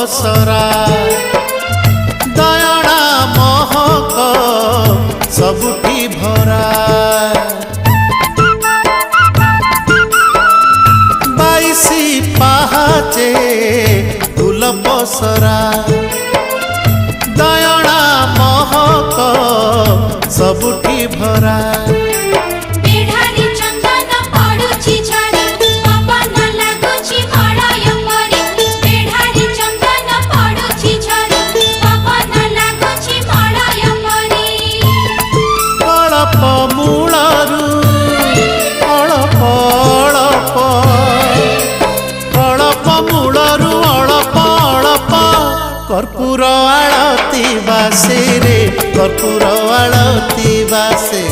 पसरा दयणा महक सबुठी भरा बाईसी पाहाचे फूल पसरा दयणा महक सबुठी भरा कर्पूर आळती बासे रे कर्पूर आळती बासे